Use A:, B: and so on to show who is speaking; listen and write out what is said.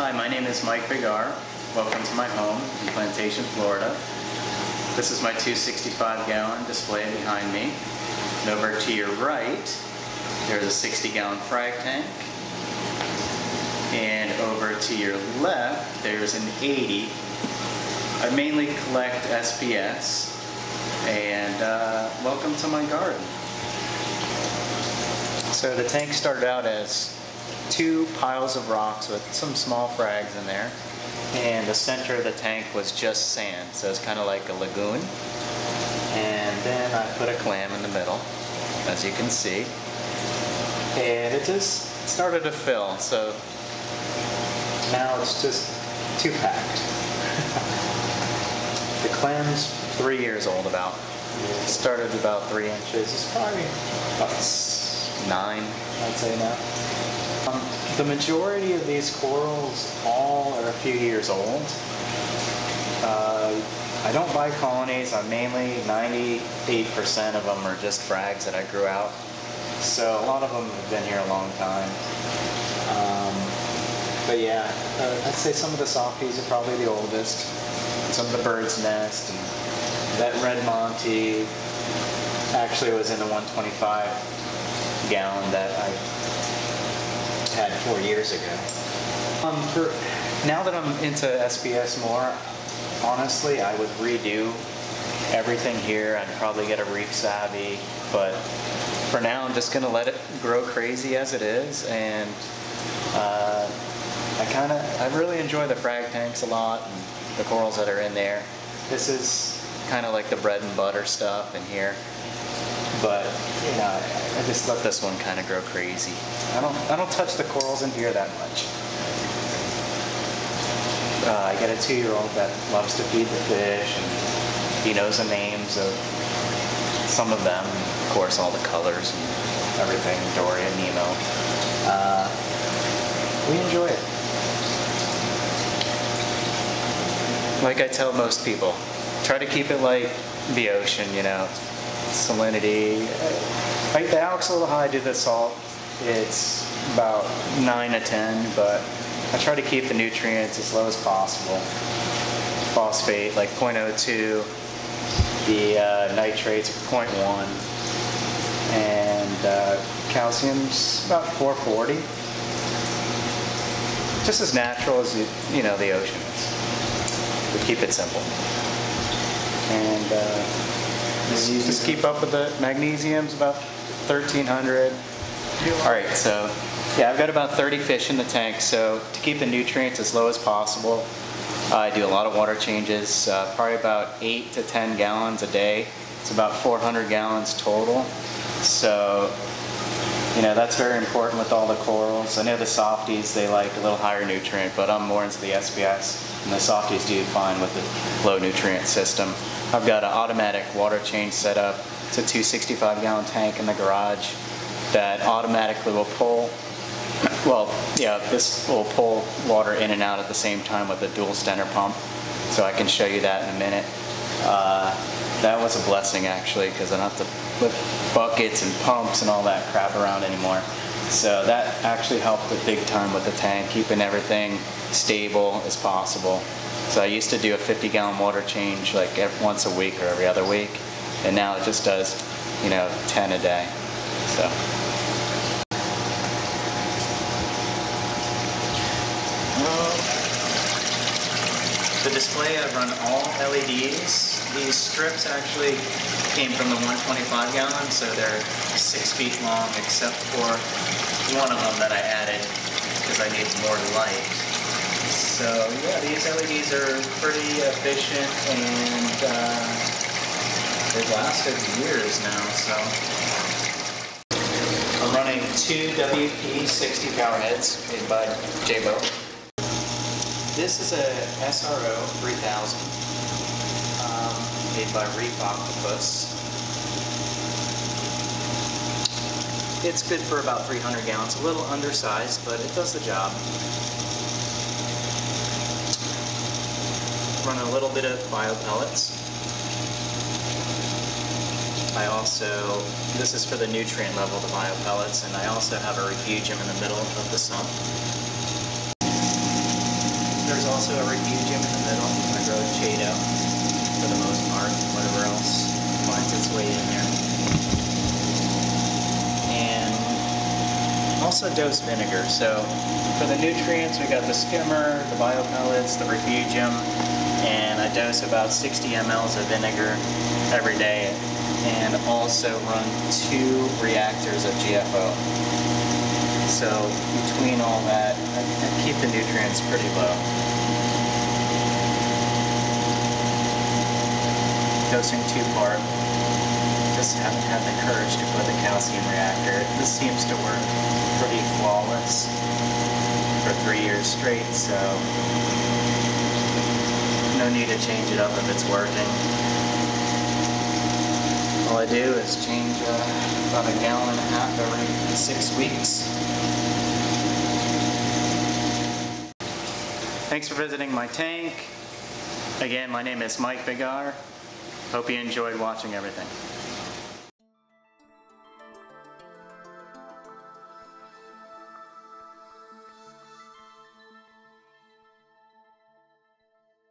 A: Hi, my name is Mike Biggar. Welcome to my home in Plantation, Florida. This is my 265-gallon display behind me. And over to your right, there's a 60-gallon frag tank. And over to your left, there's an 80. I mainly collect SPS. And welcome to my garden. So the tank started out as 2 piles of rocks with some small frags in there, and the center of the tank was just sand, so it's kind of like a lagoon. And then I put a clam in the middle, as you can see, and it just started to fill. So now it's just 2 packed. The clam's 3 years old about. It started about 3 inches. It's probably about 9, I'd say now. The majority of these corals all are a few years old. I don't buy colonies. I'm mainly 98% of them are just frags that I grew out. So a lot of them have been here a long time. But yeah, I'd say some of the softies are probably the oldest. Some of the bird's nest, and that red Monty actually was in the 125 gallon that I had 4 years ago. Now that I'm into SPS more, honestly, I would redo everything here. I'd probably get a reef savvy, but for now I'm just gonna let it grow crazy as it is. And I really enjoy the frag tanks a lot and the corals that are in there. This is kind of like the bread and butter stuff in here. But you know, I just let this one kind of grow crazy. I don't touch the corals in here that much. I got a 2-year-old that loves to feed the fish, and he knows the names of some of them, and of course all the colors and everything. Dory and Nemo. We enjoy it. Like I tell most people, try to keep it like the ocean, you know. Salinity. The alk's a little high due to the salt. It's about 9 to 10, but I try to keep the nutrients as low as possible. Phosphate like 0.02, the nitrates are 0.1, and calcium's about 440. Just as natural as you know the ocean is. We keep it simple. And just keep up with the magnesium's about 1300. Alright, so yeah, I've got about 30 fish in the tank, so to keep the nutrients as low as possible, I do a lot of water changes, probably about 8 to 10 gallons a day. It's about 400 gallons total. So, you know, that's very important with all the corals. I know the softies, they like a little higher nutrient, but I'm more into the SPS, and the softies do fine with the low nutrient system. I've got an automatic water change set up. It's a 265-gallon tank in the garage that automatically will pull, well, yeah, this will pull water in and out at the same time with a dual stentor pump. So I can show you that in a minute. That was a blessing actually, because I don't have to lift buckets and pumps and all that crap around anymore. So that actually helped a big time with the tank, keeping everything stable as possible. So I used to do a 50-gallon water change like once a week or every other week, and now it just does, you know, 10 a day. So. The display, I run all LEDs. These strips actually came from the 125 gallon, so they're 6 feet long, except for one of them that I added because I need more light. So yeah, these LEDs are pretty efficient, and they've lasted years now. So I'm running 2 WD 60 power heads made by J-Bo. This is a SRO 3000 made by Reef2Reef. It's good for about 300 gallons. A little undersized, but it does the job. Run a little bit of bio pellets. I also, this is for the nutrient level, the bio pellets, and I also have a refugium in the middle of the sump. There's also a refugium in the middle. I grow Chaeto for the most part. Whatever else finds its way in there. And also dose vinegar. So for the nutrients, we got the skimmer, the bio pellets, the refugium, and I dose about 60 mLs of vinegar every day, and also run 2 reactors of GFO. So between all that, I keep the nutrients pretty low. Dosing 2-part. Just haven't had the courage to put the calcium reactor. This seems to work pretty flawless for 3 years straight, so no need to change it up if it's working. All I do is change about 1.5 gallons every 6 weeks. Thanks for visiting my tank. Again, my name is Mike Biggar. Hope you enjoyed watching everything.